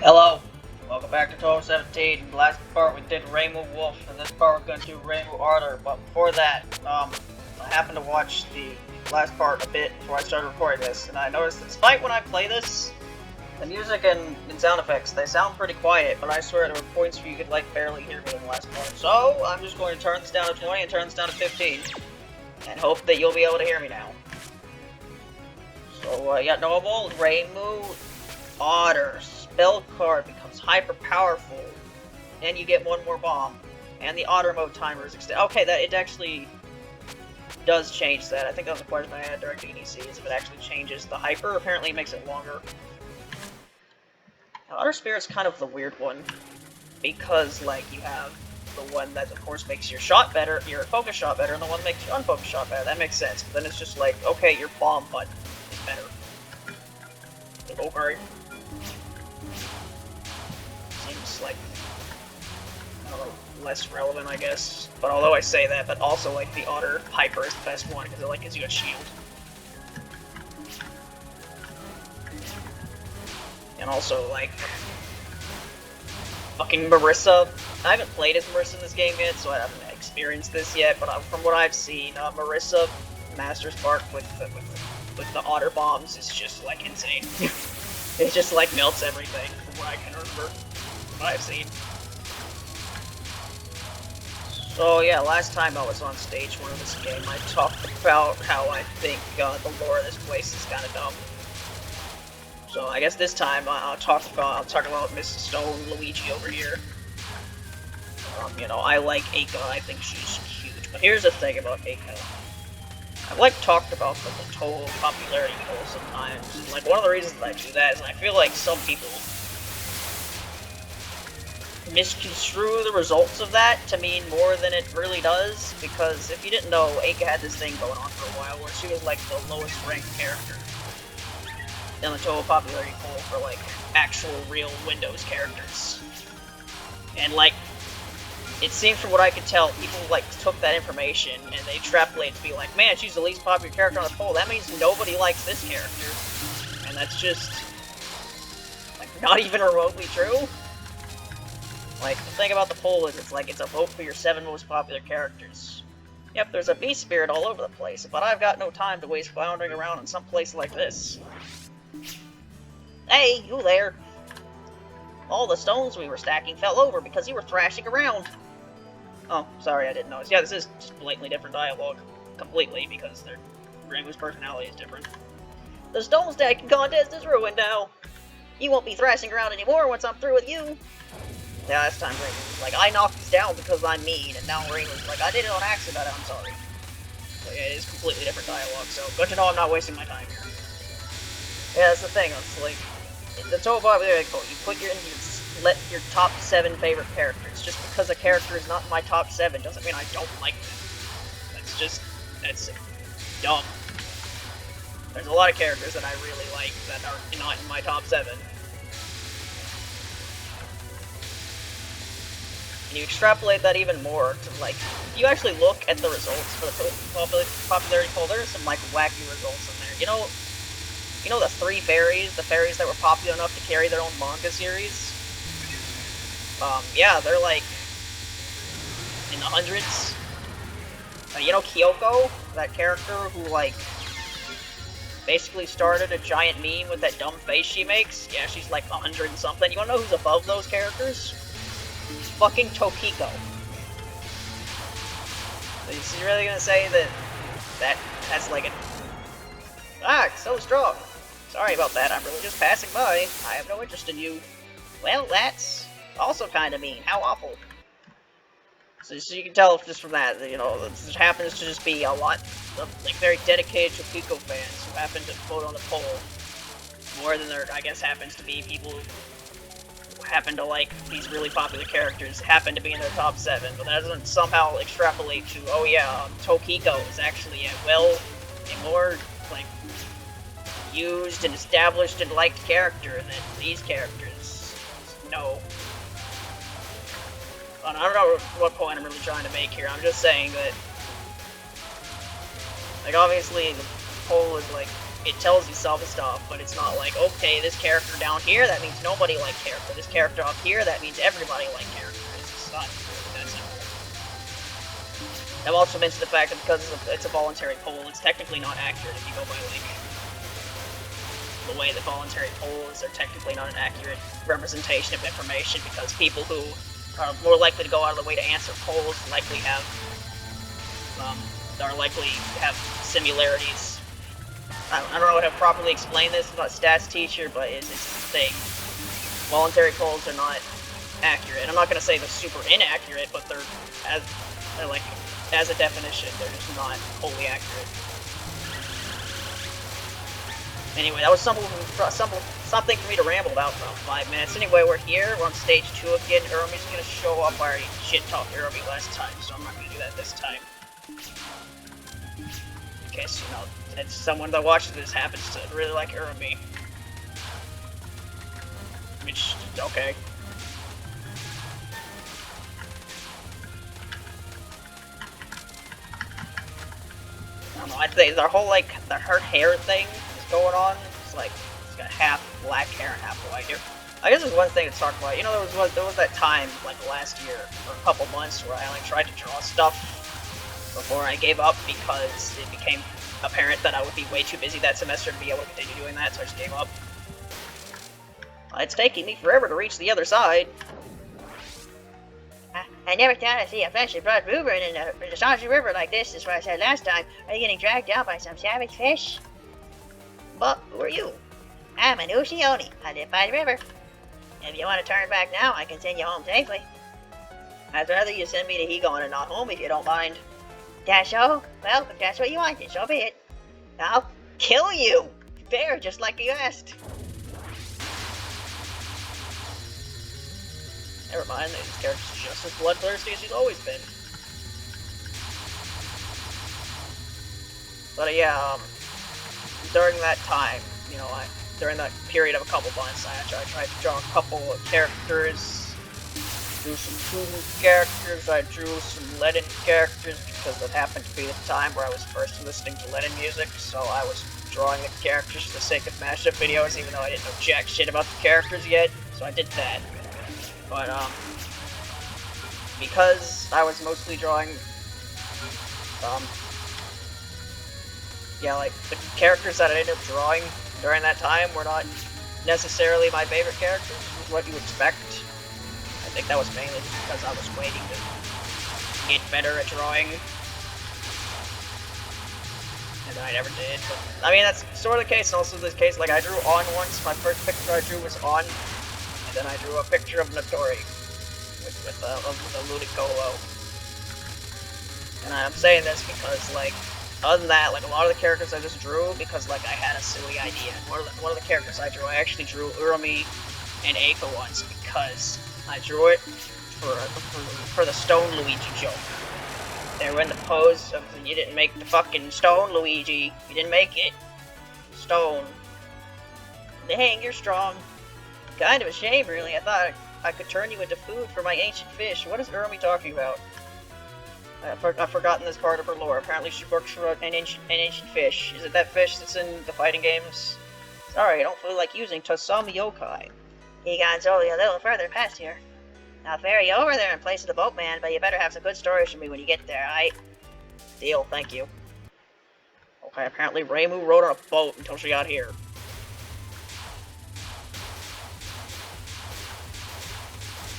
Hello, welcome back to Touhou 17. Last part we did Reimu Wolf, and this part we're gonna do Reimu Otter. But before that, I happened to watch the last part a bit before I started recording this, and I noticed that despite when I play this, the music and sound effects, they sound pretty quiet, but I swear there were points where you could like barely hear me in the last part. So I'm just going to turn this down to 20 and turn this down to 15, and hope that you'll be able to hear me now. So yeah, normal, Reimu Otter. Spell card becomes hyper powerful, and you get one more bomb, and the Otter mode timer is extended. Okay, that it actually does change that. I think that was a question I had during the EDC, is if it actually changes the hyper. Apparently it makes it longer. Now, Otter Spirit's kind of the weird one, because like you have the one that of course makes your shot better, your focus shot better, and the one that makes your unfocused shot better. That makes sense, but then it's just like, okay, your bomb button is better. Okay. Seems like, I don't know, less relevant, I guess. But although I say that, but also like the Otter Hyper is the best one because it like gives you a shield. And also like fucking Marissa. I haven't played as Marissa in this game yet, so I haven't experienced this yet. But from what I've seen, Marissa Master Spark with the Otter bombs is just like insane. It just like melts everything from what I can remember. What I've seen. So yeah, last time I was on stage 1 of this game, I talked about how I think the lore of this place is kind of dumb. So I guess this time I'll talk about Miss Stone Luigi over here. You know, I like Eika. I think she's cute. But here's the thing about Eika. I've like talked about the total popularity goal sometimes. And, like one of the reasons that I do that is I feel like some people misconstrue the results of that to mean more than it really does, because if you didn't know, Eika had this thing going on for a while where she was like the lowest ranked character in the total popularity poll for like actual real Windows characters. And like, it seemed from what I could tell, people like took that information and they extrapolated to be like, man, she's the least popular character on the poll, that means nobody likes this character. And that's just like not even remotely true. Like, the thing about the poll is it's a vote for your 7 most popular characters. Yep, there's a beast spirit all over the place, but I've got no time to waste floundering around in some place like this. Hey, you there! All the stones we were stacking fell over because you were thrashing around. Oh, sorry, I didn't notice. Yeah, this is just blatantly different dialogue. Completely, because Reimu's personality is different. The stone stacking contest is ruined now. You won't be thrashing around anymore once I'm through with you. Yeah, last time Reimu was like, I knocked this down because I'm mean, and now Reimu's like, I did it on accident, I'm sorry. So yeah, it is completely different dialogue, so good to know I'm not wasting my time here. Yeah, that's the thing, it's like, the total popularity goal, you let your top 7 favorite characters. Just because a character is not in my top 7 doesn't mean I don't like them. That's dumb. There's a lot of characters that I really like that are not in my top 7. And you extrapolate that even more to, like, if you actually look at the results for the popularity poll, there are some, like, wacky results in there. You know the 3 fairies? The fairies that were popular enough to carry their own manga series? Yeah, they're, like, in the hundreds. You know Kyoko? That character who, like, basically started a giant meme with that dumb face she makes? Yeah, she's, like, 100 and something. You wanna know who's above those characters? Fucking Tokiko. So you're really gonna say that's like so strong. Sorry about that, I'm really just passing by. I have no interest in you. Well, that's also kinda mean. How awful. So you can tell just from that, you know, this happens to just be a lot of like very dedicated Tokiko fans who happen to vote on the poll. More than there, I guess, happens to be people who happen to like these really popular characters, happen to be in their top 7, but that doesn't somehow extrapolate to, oh yeah, Tokiko is actually a more, like, used and established and liked character than these characters. No. I don't know what point I'm really trying to make here, I'm just saying that, like, obviously the poll is, like, it tells you some stuff, but it's not like, okay, this character down here, that means nobody like character. This character up here, that means everybody like character. It's not really that simple. I've also mentioned the fact that because it's a voluntary poll, it's technically not accurate if you go by, like, the way that voluntary polls are technically not an accurate representation of information, because people who are more likely to go out of the way to answer polls likely have similarities. I don't know how to properly explain this. I'm not a stats teacher, but it's the thing. Voluntary polls are not accurate. And I'm not going to say they're super inaccurate, but they're as a definition, they're just not wholly accurate. Anyway, that was something for me to ramble about for about 5 minutes. Anyway, we're here. We're on stage 2 again. Urumi's gonna show up. I already shit-talked Urumi last time, so I'm not gonna do that this time. In case, you know, it's someone that watches this happens to really like Urumi. Which, okay. I don't know, I think the whole, like, her hair thing going on. It's like, it's got half black hair and half white hair. I guess there's one thing to talk about. You know, there was that time, like last year, or a couple months, where I only tried to draw stuff before I gave up because it became apparent that I would be way too busy that semester to be able to continue doing that, so I just gave up. It's taking me forever to reach the other side. I never thought I'd see a freshly brought movement in the Touhou River like this, is what I said last time. Are you getting dragged down by some savage fish? But who are you? I'm an Ushioni. I live by the river. If you want to turn back now, I can send you home safely. I'd rather you send me to Higon and not home if you don't mind. That's so? Well, if that's what you want, then so be it. I'll kill you! Fair, just like you asked. Never mind, this character's just as bloodthirsty as he's always been. But yeah, during that time, you know, during that period of a couple months, I tried to draw a couple of characters, drew some Touhou characters, I drew some Lenin characters, because that happened to be the time where I was first listening to Lenin music, so I was drawing the characters for the sake of mashup videos, even though I didn't know jack shit about the characters yet, so I did that. But, because I was mostly drawing, yeah, like, the characters that I ended up drawing during that time were not necessarily my favorite characters, which is what you expect. I think that was mainly just because I was waiting to get better at drawing. And I never did, but, I mean, that's sort of the case, and also this case, like, I drew On once, my first picture I drew was On, and then I drew a picture of Notori with a Ludicolo. And I'm saying this because, like, other than that, like, a lot of the characters I just drew because, like, I had a silly idea. One of the characters I drew, I actually drew Urumi and Eika once because I drew it for the Stone Luigi joke. They were in the pose of, you didn't make the fucking Stone Luigi, you didn't make it. Stone. Dang, you're strong. Kind of a shame, really. I thought I could turn you into food for my ancient fish. What is Urumi talking about? I've forgotten this part of her lore. Apparently she works for an ancient fish. Is it that fish that's in the fighting games? Sorry, I don't feel like using Tosami Yokai. Higon's only a little further past here. I'll ferry you over there in place of the boatman, but you better have some good stories for me when you get there, aight? Deal, thank you. Okay, apparently Reimu rode on a boat until she got here.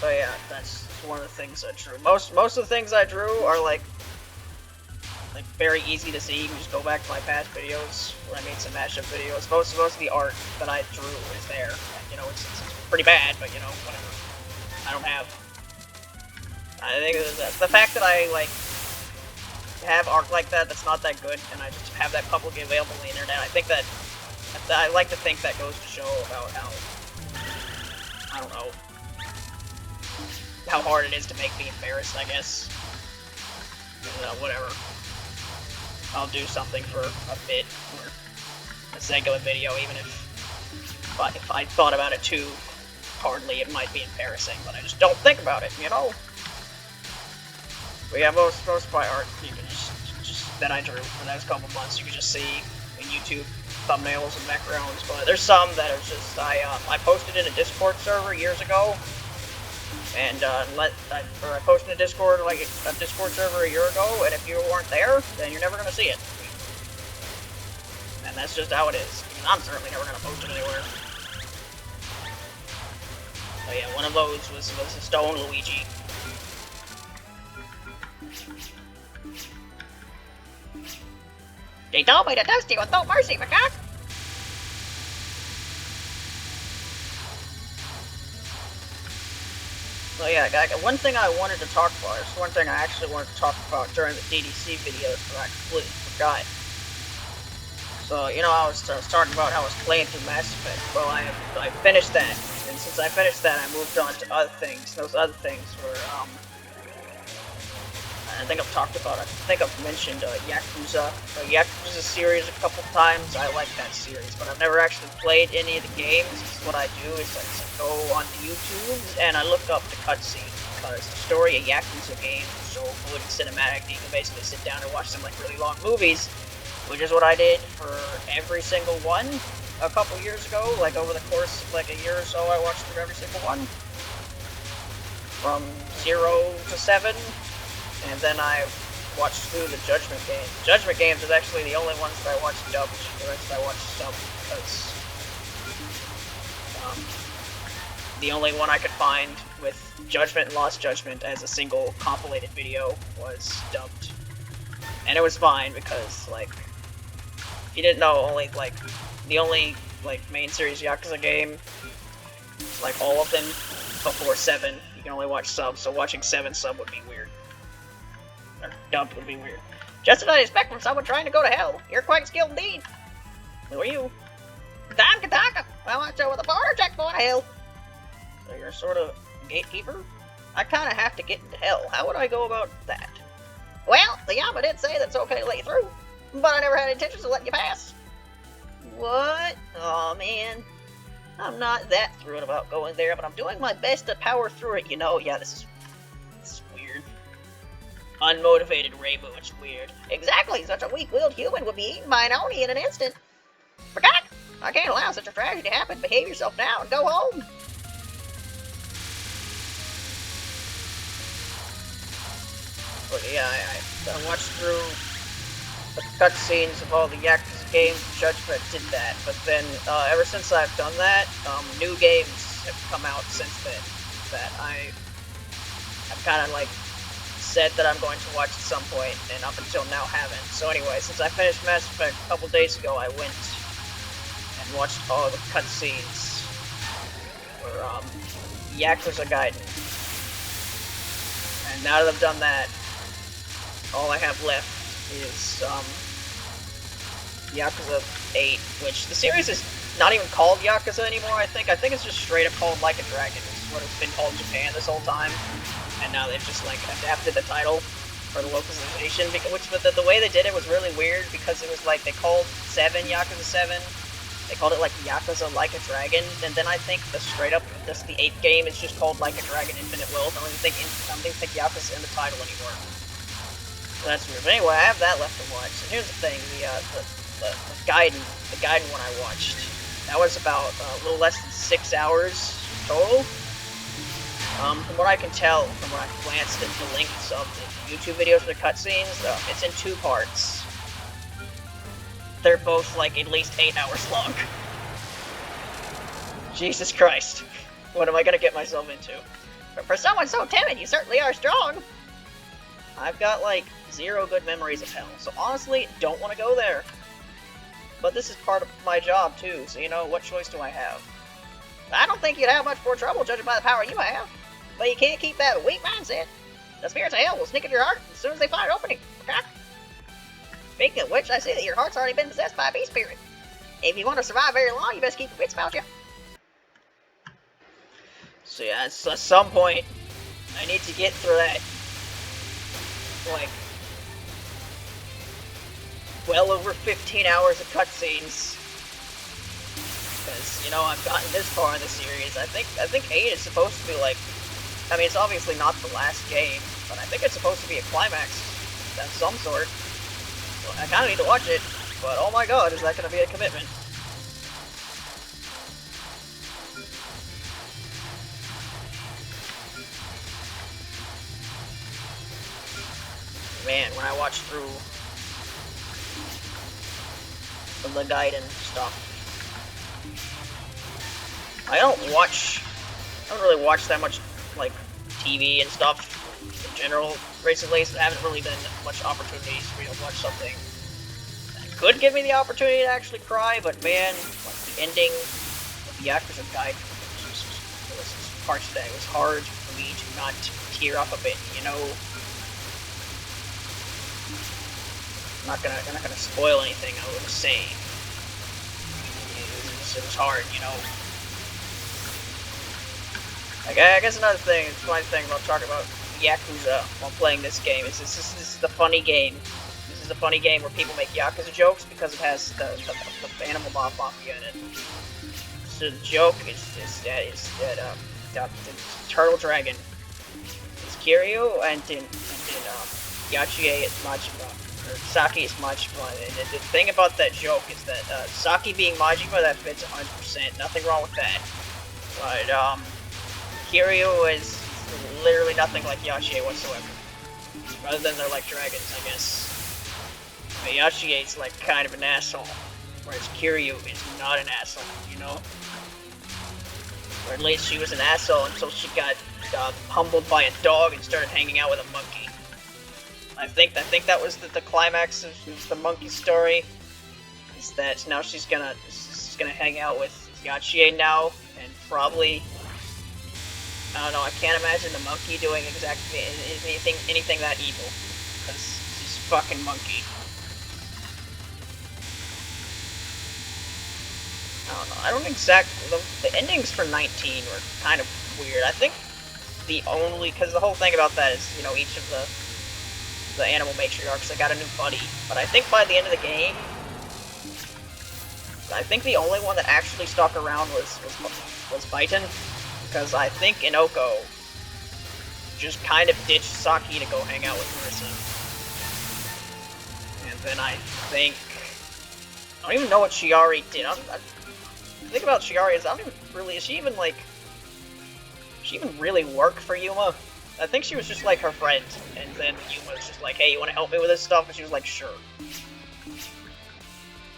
So yeah, that's one of the things I drew. Most of the things I drew are like very easy to see. You can just go back to my past videos where I made some mashup videos. Most of the art that I drew is there. You know, it's pretty bad, but you know, whatever. I think the fact that I like have art like that that's not that good, and I just have that publicly available on the internet. I think that I like to think that goes to show about how, I don't know, how hard it is to make me embarrassed, I guess. Whatever. I'll do something for a bit, or the sake of a video, even if I thought about it too hardly, it might be embarrassing, but I just don't think about it, you know? But yeah, most of my art, you can just that I drew for those couple months, you can just see on YouTube. thumbnails and backgrounds, but there's some that are just, I posted in a Discord server years ago, and I posted in a Discord, like a Discord server a year ago, and if you weren't there, then you're never gonna see it. And that's just how it is. I mean, I'm certainly never gonna post it anywhere. So yeah, one of those was a Stone Luigi. They told me to dust you with no mercy, macaque! So yeah, one thing I wanted to talk about, it's one thing I actually wanted to talk about during the DDC video that I completely forgot. So, you know, I was talking about how I was playing through Mass Effect. Well, I finished that, and since I finished that, I moved on to other things. Those other things were, I think I've talked about it. I think I've mentioned Yakuza. The Yakuza series a couple times. I like that series, but I've never actually played any of the games. What I do is I just go on YouTube and I look up the cutscene, because the story of Yakuza games is so good and cinematic that you can basically sit down and watch some like really long movies, which is what I did for every single one a couple years ago. Like over the course of like a year or so, I watched through every single one. From 0 to 7. And then I watched through the Judgment games. Judgment games is actually the only ones that I watched dubbed. The rest I watched subbed, because the only one I could find with Judgment and Lost Judgment as a single compilated video was dubbed. And it was fine, because, like, if you didn't know, only, like, the only, like, main series Yakuza game, like, all of them before 7, you can only watch subs, so watching 7 sub would be weird. Or dubbed would be weird. Just what I expect from someone trying to go to hell. You're quite skilled indeed. Who are you? I'm Kataka. I want you with a border check going to hell. So you're sort of a gatekeeper? I kind of have to get into hell. How would I go about that? Well, the Yama did say that it's okay to let you through, but I never had intentions of letting you pass. What? Oh man. I'm not that thrilled about going there, but I'm doing my best to power through it, you know. Yeah, this is weird. Unmotivated Reimu, it's weird. Exactly, such a weak-willed human would be eaten by an Oni in an instant. Forgot! I can't allow such a tragedy to happen. Behave yourself now and go home. Okay, yeah, I watched through the cutscenes of all the Yakuza games. Judgment did that, but then ever since I've done that, new games have come out since then that I've kind of like said that I'm going to watch at some point, and up until now haven't. So anyway, since I finished Mass Effect a couple days ago, I went and watched all the cutscenes for Yakuza Gaiden. And now that I've done that, all I have left is Yakuza 8, which the series is not even called Yakuza anymore, I think. I think it's just straight up called Like a Dragon, is what it's been called in Japan this whole time. And now they've just, like, adapted the title for the localization, which the way they did it was really weird, because it was like, they called 7 Yakuza 7, they called it, like, Yakuza Like a Dragon, and then I think the the 8th game is just called Like a Dragon Infinite Wealth. I don't even think Yakuza's in the title anymore. So that's weird. But anyway, I have that left to watch. And here's the thing, the Gaiden one I watched, that was about a little less than 6 hours total. From what I can tell, from when I glanced at the links of the YouTube videos for the cutscenes, it's in 2 parts. They're both, like, at least 8 hours long. Jesus Christ. What am I gonna get myself into? But for someone so timid, you certainly are strong! I've got, like, 0 good memories of hell, so honestly, don't want to go there. But this is part of my job, too, so you know, what choice do I have? I don't think you'd have much more trouble judging by the power you have. But you can't keep that weak mindset. The spirits of hell will sneak into your heart as soon as they find an opening. Speaking of which, I see that your heart's already been possessed by a beast spirit. If you want to survive very long, you best keep your wits about you. So yeah, at some point, I need to get through that, like, well over 15 hours of cutscenes. Because, you know, I've gotten this far in the series. I think 8 is supposed to be, like, I mean, it's obviously not the last game, but I think it's supposed to be a climax of some sort. So I kind of need to watch it. but oh my god, is that gonna be a commitment? Man, when I watch through the guide and stuff, I don't really watch that much, like, TV and stuff in general recently, so there haven't really been much opportunities for me to watch something that could give me the opportunity to actually cry, but man, like, the ending of the Yakuza guide, there was parts that it was hard for me to not tear up a bit, you know? I'm not gonna spoil anything, I would say. It was hard, you know? Like, I guess another thing, funny thing about talking about Yakuza while playing this game is this is the funny game. This is a funny game where people make Yakuza jokes because it has the animal mafia in it. So the joke is that the turtle dragon is Kiryu and then Yachiye is Majima. Saki is Majima, and the thing about that joke is that Saki being Majima, that fits 100%, nothing wrong with that. But Kiryu is literally nothing like Yachiye whatsoever. Rather than they're like dragons, I guess. But Yachiye is like kind of an asshole, whereas Kiryu is not an asshole, you know? Or at least she was an asshole until she got humbled by a dog and started hanging out with a monkey. I think that was the climax of the monkey story. Is that now she's gonna hang out with Yachiye now, and probably, I don't know, I can't imagine the monkey doing exactly anything that evil, because she's a fucking monkey. I don't know. I don't exactly. The endings for 19 were kind of weird. I think because the whole thing about that is, you know, each of the animal matriarchs, they got a new buddy. But I think by the end of the game, I think the only one that actually stuck around was Baiton, because I think Inoko just kind of ditched Saki to go hang out with Marissa. And then I don't even know what Chiari did. The thing about Chiari is, is she even really work for Yuma? I think she was just like her friend, and then Yuma was just like, hey, you want to help me with this stuff? And she was like, sure.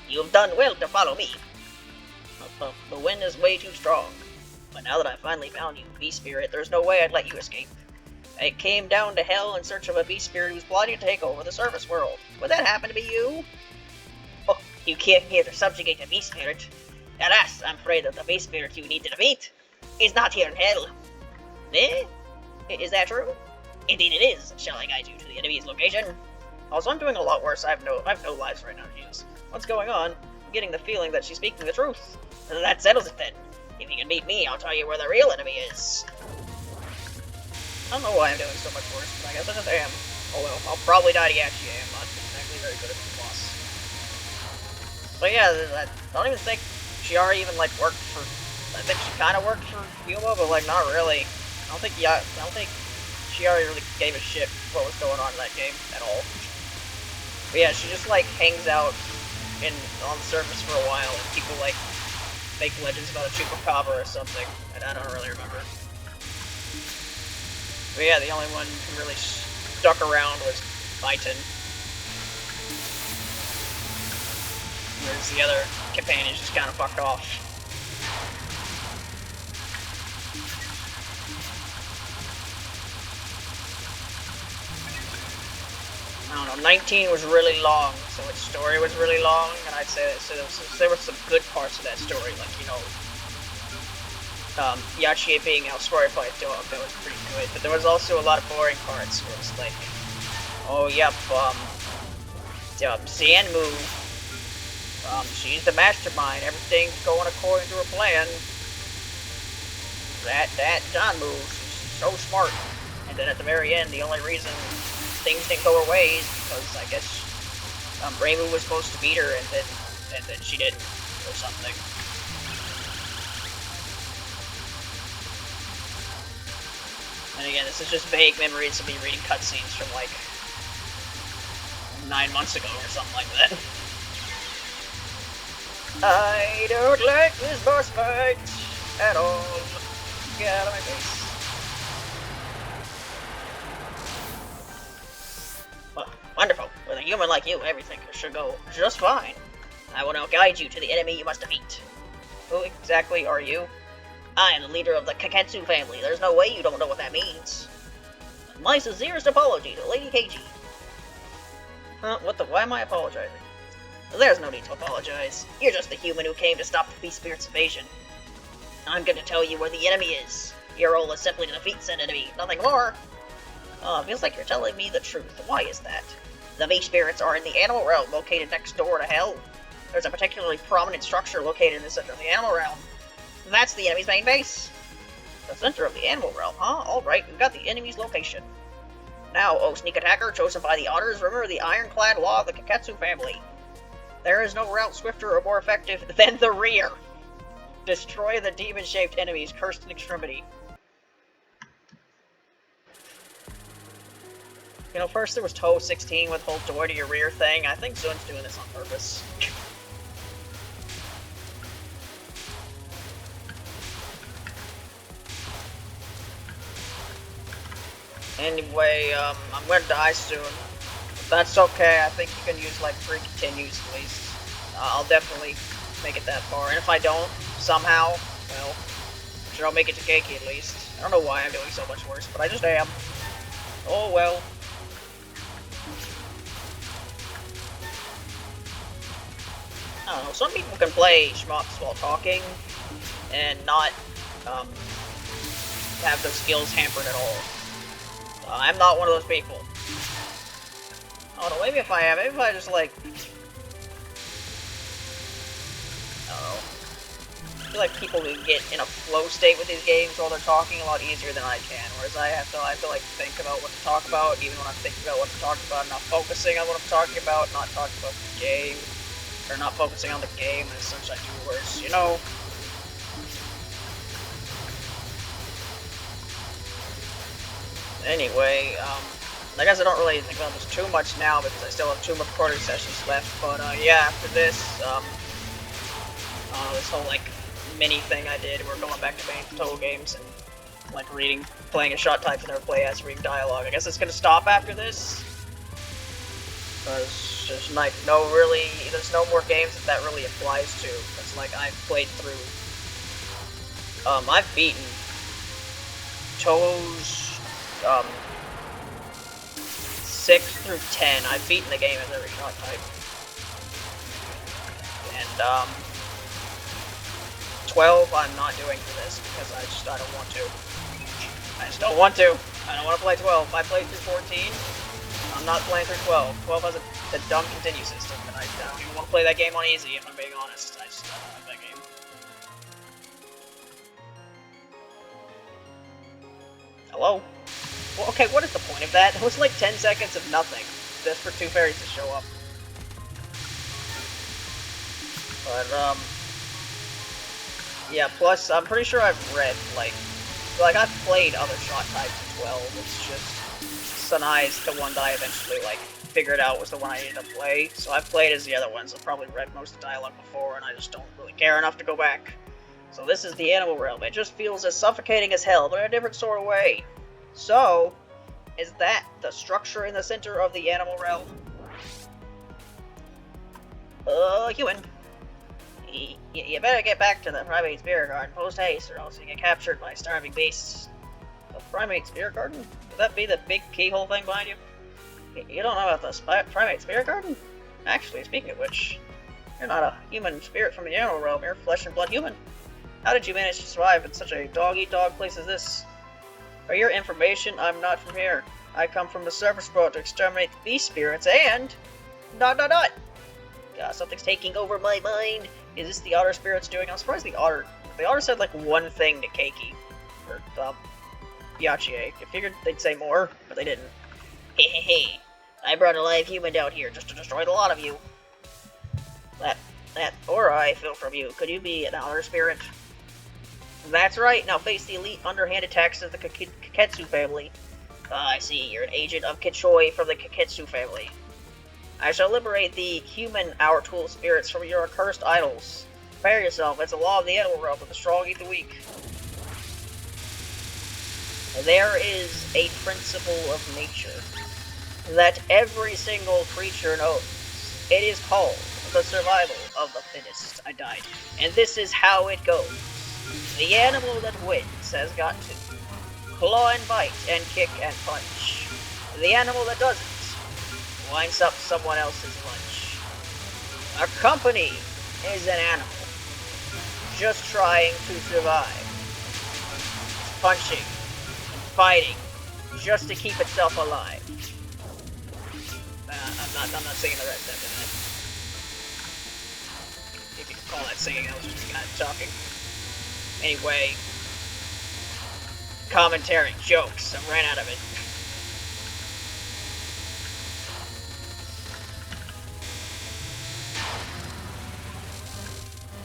You've done well to follow me. The wind is way too strong. But now that I finally found you, Beast Spirit, there's no way I'd let you escape. I came down to hell in search of a Beast Spirit who's plotting to take over the surface world. Would that happen to be you? Oh, you came here to subjugate a Beast Spirit. Alas, I'm afraid that the Beast Spirit you need to defeat is not here in hell. Eh? Is that true? Indeed it is. Shall I guide you to the enemy's location? Also, I'm doing a lot worse. I have no lives right now, Jesus. What's going on? I'm getting the feeling that she's speaking the truth. That settles it then. If you can beat me, I'll tell you where the real enemy is. I don't know why I'm doing so much worse, but I guess I just am. Oh well, I'll probably die to Yachiye. I'm not exactly very good at this boss. But yeah, I don't even think Chiari even like worked for. I think she kind of worked for Yuma, but like not really. I don't think Chiari really gave a shit what was going on in that game at all. But yeah, she just like hangs out on the surface for a while, and people like make legends about a chupacabra or something, and I don't really remember. But yeah, the only one who really stuck around was Baiton. Whereas the other companions just kind of fucked off. I don't know, 19 was really long, so its story was really long, and I'd say that, there were some good parts of that story, like, you know, Yachiye being outsmarted by a dog, that was pretty good, but there was also a lot of boring parts where it was like, oh yep, Zanmu, she's the mastermind, everything's going according to her plan. That Zanmu, she's so smart, and then at the very end, the only reason things didn't go her way is because I guess Reimu was supposed to beat her and then she didn't, or something. And again, this is just vague memories of me reading cutscenes from like 9 months ago or something like that. I don't like this boss fight at all. Get out of my face. Well, wonderful. With a human like you, everything should go just fine. I will now guide you to the enemy you must defeat. Who exactly are you? I am the leader of the Kaketsu family. There's no way you don't know what that means. My sincerest apology to Lady Keiji. Huh? What the? Why am I apologizing? There's no need to apologize. You're just the human who came to stop the Beast Spirit's invasion. I'm gonna tell you where the enemy is. Your role is simply to defeat said enemy, nothing more. Feels like you're telling me the truth. Why is that? The Beast Spirits are in the Animal Realm, located next door to Hell. There's a particularly prominent structure located in the center of the Animal Realm. That's the enemy's main base. The center of the Animal Realm, huh? Alright, we've got the enemy's location. Now, O sneak attacker chosen by the Otters, remember the ironclad law of the Kaketsu family. There is no route swifter or more effective than the rear. Destroy the demon-shaped enemies cursed in extremity. You know, first there was Touhou 16 with whole door to your rear thing. I think Zun's doing this on purpose. Anyway, I'm gonna die soon. But that's okay, I think you can use like 3 continues at least. I'll definitely make it that far. And if I don't, somehow, well, I'm sure I'll make it to Keiki at least. I don't know why I'm doing so much worse, but I just am. Oh well. I don't know, some people can play shmups while talking and not have their skills hampered at all. I'm not one of those people. Oh no, maybe if I am, maybe if I just like... I don't know. I feel like people can get in a flow state with these games while they're talking a lot easier than I can, whereas I have to like think about what to talk about, even when I'm thinking about what to talk about, not focusing on what I'm talking about, not talking about the game, or not focusing on the game, and as such I do worse, you know? Anyway, I guess I don't really think about this too much now because I still have 2 recording sessions left, but yeah, after this, this whole like mini thing I did, we're going back to playing Touhou games and like playing a shot type and never play as reading dialogue. I guess it's gonna stop after this, because there's like there's no more games that really applies to. It's like I've played through, I've beaten Touhou's 6 through 10, I've beaten the game as every shot type. And, 12 I'm not doing for this, because I don't want to. I just don't want to. I don't want to play 12. If I played through 14, I'm not playing through 12. 12 has a dumb continue system, and I don't even want to play that game on easy, if I'm being honest. I don't like that game. Hello? Well, okay, what is the point of that? It was like 10 seconds of nothing, just for 2 fairies to show up. But, yeah, plus, I'm pretty sure I've read, like, I've played other shot types as well. It's just, Sanai's the one that I eventually, like, figured out was the one I needed to play. So I've played as the other ones. I've probably read most of the dialogue before, and I just don't really care enough to go back. So this is the Animal Realm. It just feels as suffocating as hell, but in a different sort of way. So, is that the structure in the center of the Animal Realm? Human. You better get back to the Primate Spirit Garden post-haste, or else you get captured by starving beasts. The Primate Spirit Garden? Would that be the big keyhole thing behind you? You don't know about the Primate Spirit Garden? Actually, speaking of which, you're not a human spirit from the Animal Realm, you're a flesh and blood human. How did you manage to survive in such a dog-eat-dog place as this? For your information, I'm not from here. I come from the surface world to exterminate the beast spirits and... ... something's taking over my mind. Is this the Otter spirits doing? I'm surprised the Otter said like one thing to Keiki. Or, Yachier. I figured they'd say more, but they didn't. Hehehe. I brought a live human down here just to destroy the lot of you. That aura I feel from you. Could you be an Otter spirit? That's right. Now face the elite underhand attacks of the Kaketsu family. I see. You're an agent of Kichoi from the Kaketsu family. I shall liberate the human Our Tool spirits from your accursed idols. Prepare yourself. It's a law of the animal realm, but the strong eat the weak. There is a principle of nature that every single creature knows. It is called the survival of the fittest. I died. And this is how it goes. The animal that wins has got to claw and bite and kick and punch. The animal that doesn't winds up someone else's lunch. A company is an animal just trying to survive. It's punching and fighting just to keep itself alive. I'm not singing the rest after that. If you can call that singing, I was just kind of talking. Anyway, commentary, jokes, I ran out of it.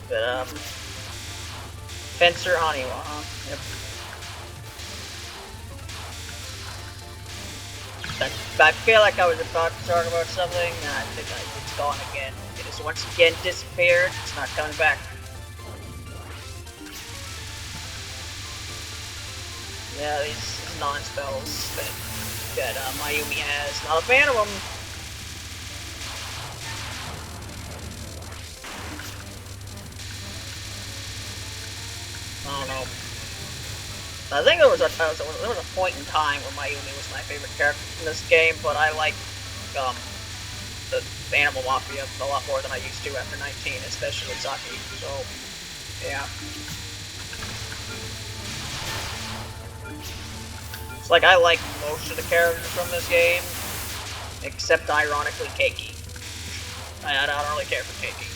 But, Fencer Aniwa, huh? Yep. I feel like I was about to talk about something, and I think it's gone again. It has once again disappeared. It's not coming back. Yeah, these non-spells that Mayumi has. Not a fan of them. I don't know. I think there was a point in time where Mayumi was my favorite character in this game, but I like the Animal Mafia a lot more than I used to after 19, especially Saki. So, yeah. It's like I like most of the characters from this game, except ironically Keiki. I don't really care for Keiki.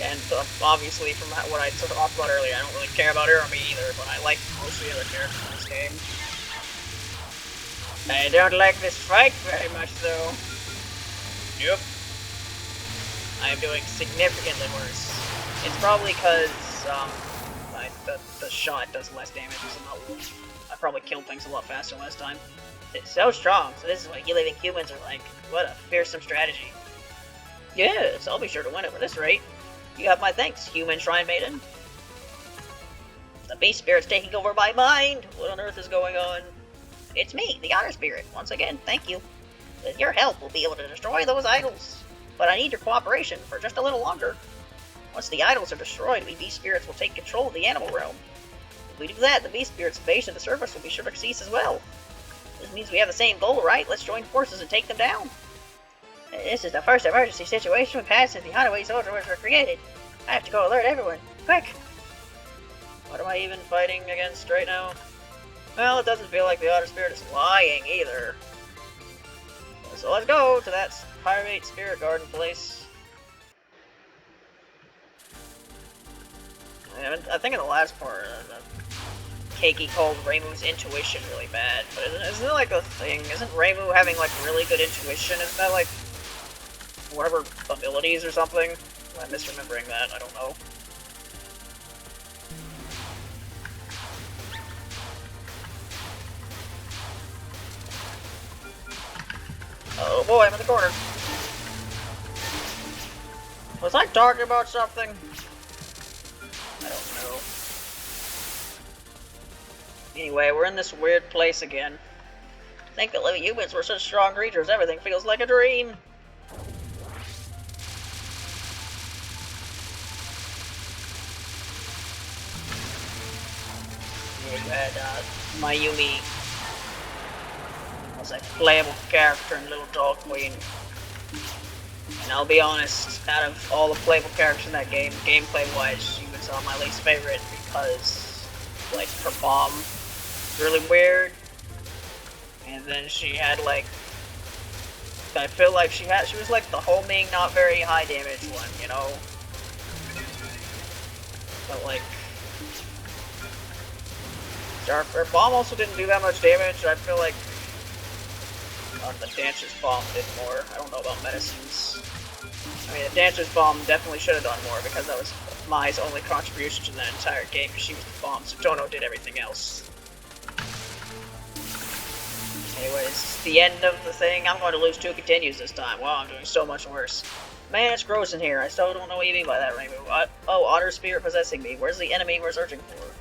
And obviously, from what I talked about earlier, I don't really care about Urami either, but I like most of the other characters in this game. I don't like this fight very much, though. Nope. I'm doing significantly worse. It's probably because the shot does less damage, so I probably killed things a lot faster last time. It's so strong, so this is what you living humans are like. What a fearsome strategy. Yes, I'll be sure to win it at this rate. You have my thanks, human shrine maiden. The beast spirit's taking over my mind. What on earth is going on? It's me, the Otter spirit. Once again, thank you. With your help, we'll be able to destroy those idols. But I need your cooperation for just a little longer. Once the idols are destroyed, we beast spirits will take control of the animal realm. If we do that, the beast spirit's invasion of the surface will be sure to cease as well. This means we have the same goal, right? Let's join forces and take them down. This is the first emergency situation we've had since the Hideaway soldiers were created. I have to go alert everyone. Quick! What am I even fighting against right now? Well, it doesn't feel like the Otter Spirit is lying either. So let's go to that Pirate Spirit Garden place. I think in the last part, Keiki called Reimu's intuition really bad. But isn't it like a thing? Isn't Reimu having like really good intuition? Isn't that like whatever abilities or something? I'm misremembering that, I don't know. Oh boy, I'm in the corner. Was I talking about something? I don't know. Anyway, we're in this weird place again. Think that living humans were such strong creatures, everything feels like a dream. You had Mayumi as a playable character in Little Dog Queen. And I'll be honest, out of all the playable characters in that game, gameplay-wise, she was my least favorite because, like, her bomb was really weird. And then she had, like, I feel like she was like the homing, not very high damage one, you know? But, like, her bomb also didn't do that much damage. I feel like the Dancer's bomb did more. I don't know about medicines. I mean, the Dancer's bomb definitely should have done more because that was Mai's only contribution to that entire game. She was the bomb, so Dono did everything else. Anyways, the end of the thing. I'm going to lose 2 continues this time. Wow, I'm doing so much worse. Man, it's gross in here. I still don't know what you mean by that, Reimu. Oh, Otter spirit possessing me. Where's the enemy we're searching for?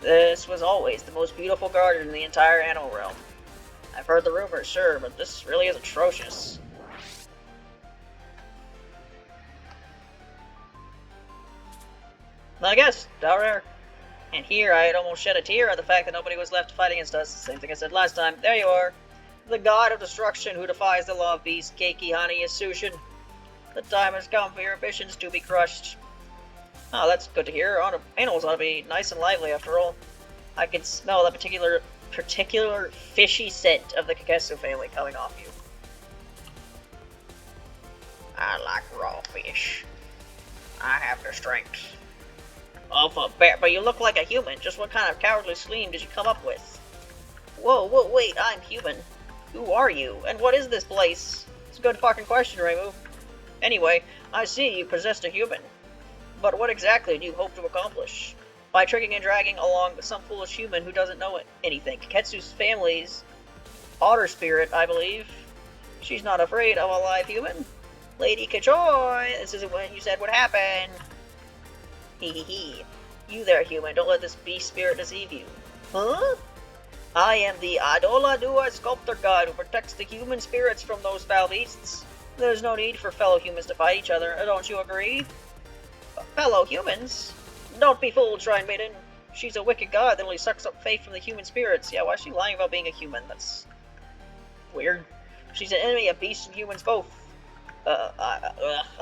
This was always the most beautiful garden in the entire animal realm. I've heard the rumors, sure, but this really is atrocious. I guess, down there. And here I had almost shed a tear at the fact that nobody was left to fight against us. Same thing I said last time. There you are. The god of destruction who defies the law of beast, Keiki Hani Yasushin. The time has come for your ambitions to be crushed. Oh, that's good to hear. Animals ought to be nice and lively after all. I can smell that particular fishy scent of the Kakesu family coming off you. I like raw fish. I have the strength of a bear, but you look like a human. Just what kind of cowardly scheme did you come up with? Whoa, wait, I'm human. Who are you? And what is this place? It's a good fucking question, Reimu. Anyway, I see you possessed a human. But what exactly do you hope to accomplish? By tricking and dragging along some foolish human who doesn't know anything. Kaketsu's family's otter spirit, I believe. She's not afraid of a live human. Lady Kachoy, this isn't what you said would happen. Hee. You there, human, don't let this beast spirit deceive you. Huh? I am the Adola Dua sculptor god who protects the human spirits from those foul beasts. There's no need for fellow humans to fight each other, don't you agree? Fellow humans? Don't be fooled, Shrine Maiden. She's a wicked god that only sucks up faith from the human spirits. Yeah, why is she lying about being a human? That's weird. She's an enemy of beasts and humans both. I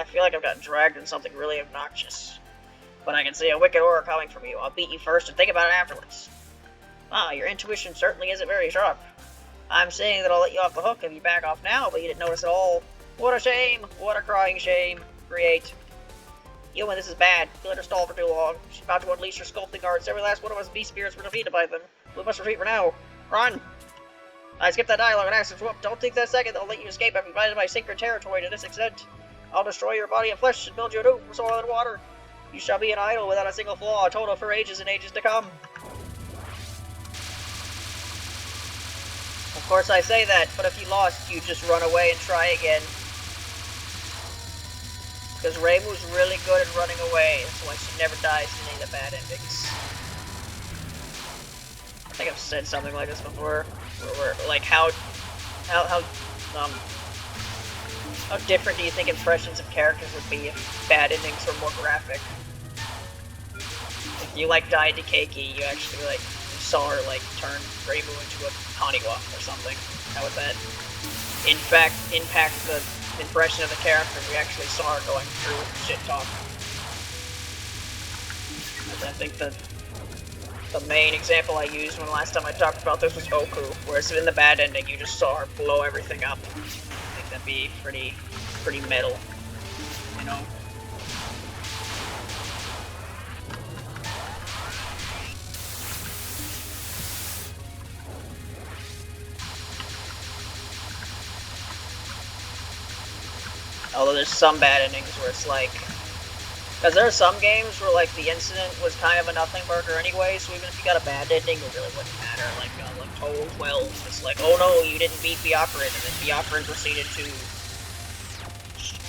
feel like I've gotten dragged in something really obnoxious. But I can see a wicked aura coming from you. I'll beat you first and think about it afterwards. Ah, your intuition certainly isn't very sharp. I'm saying that I'll let you off the hook if you back off now, but you didn't notice at all. What a shame! What a crying shame! Create. Human, this is bad. You let her stall for too long. She's about to unleash her sculpting arts. Every last one of us beast spirits were defeated by them. We must retreat for now. Run! I skipped that dialogue and asked him to whoop. Don't think that second I'll let you escape. I've invaded my sacred territory to this extent. I'll destroy your body and flesh and build you anew from soil and water. You shall be an idol without a single flaw, total for ages and ages to come. Of course I say that, but if you lost, you just run away and try again. Because Reimu's really good at running away, that's why she never dies in any of the bad endings. I think I've said something like this before, where like how different do you think impressions of characters would be if bad endings were more graphic? If you like died to Keiki, you actually like saw her like turn Reimu into a Haniwa or something. How would that in fact impact the impression of the character we actually saw her going through shit talk? I think the main example I used when last time I talked about this was Oku, whereas in the bad ending you just saw her blow everything up. I think that'd be pretty metal, you know? Although there's some bad endings where it's like, because there are some games where like the incident was kind of a nothing burger anyway, so even if you got a bad ending, it really wouldn't matter. Like Touhou 12, it's like, oh no, you didn't beat Byakuren, and then Byakuren proceeded to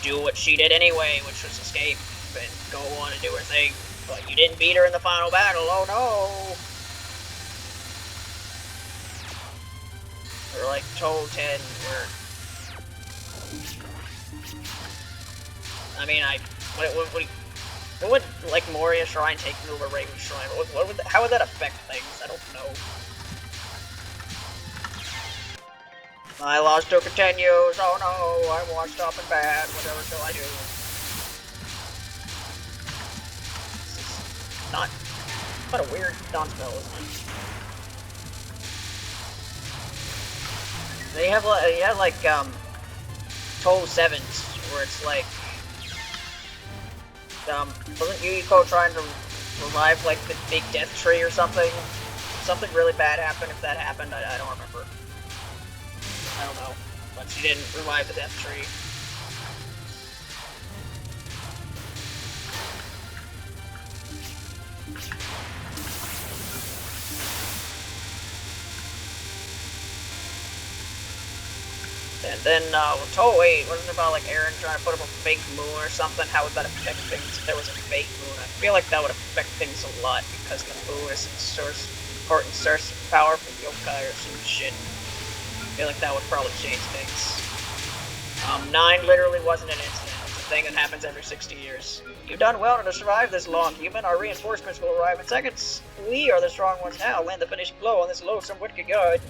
do what she did anyway, which was escape and go on and do her thing. But you didn't beat her in the final battle, oh no! Or like Touhou 10, where I mean, what would like Moria Shrine taking over Reimu Shrine? How would that affect things? I don't know. My loss still continues. Oh no, I'm washed up and bad. Whatever shall I do? This is not. What a weird dance spell, isn't it? They have like Touhou 7s where it's like. Wasn't Yuyiko trying to revive, like, the big death tree or something? Something really bad happened. If that happened, I don't remember. I don't know. But she didn't revive the death tree. And then, Touhou, wasn't it about, like, Aaron trying to put up a fake moon or something? How would that affect things if there was a fake moon? I feel like that would affect things a lot, because the moon is an important source of power for yokai or some shit. I feel like that would probably change things. 9 literally wasn't an incident. It's a thing that happens every 60 years. You've done well to survive this long, human. Our reinforcements will arrive in seconds. We are the strong ones now. Land the finishing blow on this loathsome wicked guard.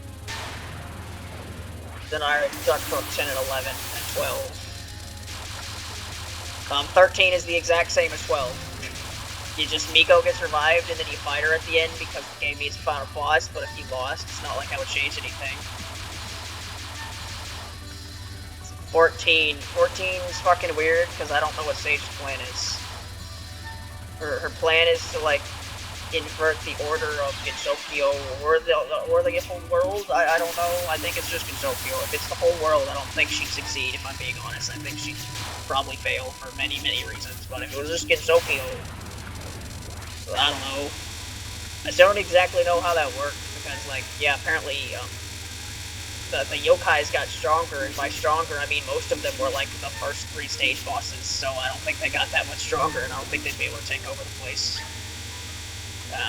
Then I talked about 10 and 11 and 12. 13 is the exact same as 12. You just, Miko gets revived and then you fight her at the end because the game needs a final boss, but if you lost, it's not like I would change anything. 14 is fucking weird because I don't know what Sage's plan is. Her plan is to, like, invert the order of Gensokyo or the whole world. I don't know. I think it's just Gensokyo. If it's the whole world, I don't think she'd succeed, if I'm being honest. I think she'd probably fail for many, many reasons. But if it was just Gensokyo, I don't know. I don't exactly know how that worked because, like, yeah, apparently, the yokais got stronger, and by stronger, I mean most of them were like the first 3 stage bosses, so I don't think they got that much stronger, and I don't think they'd be able to take over the place.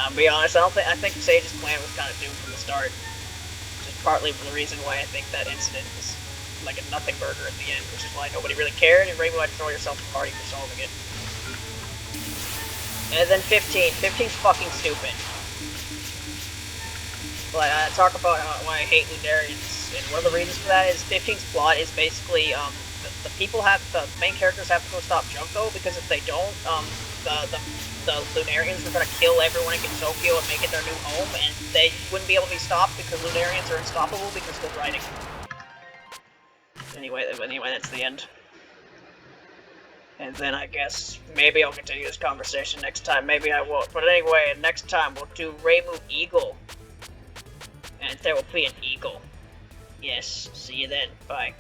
I'll be honest, I think Sage's plan was kind of doomed from the start. Just partly for the reason why I think that incident was like a nothing burger at the end, which is why nobody really cared, and Reimu had to throw yourself a party for solving it. And then 15. 15's fucking stupid. Like, I talk about why I hate Lunarians. And one of the reasons for that is 15's plot is basically, the main characters have to go stop Junko, because if they don't, the Lunarians are gonna kill everyone in Gensokyo and make it their new home, and they wouldn't be able to be stopped because Lunarians are unstoppable because they're writing. Anyway, that's the end. And then I guess maybe I'll continue this conversation next time, maybe I won't. But anyway, next time we'll do Reimu Eagle. And there will be an eagle. Yes, see you then. Bye.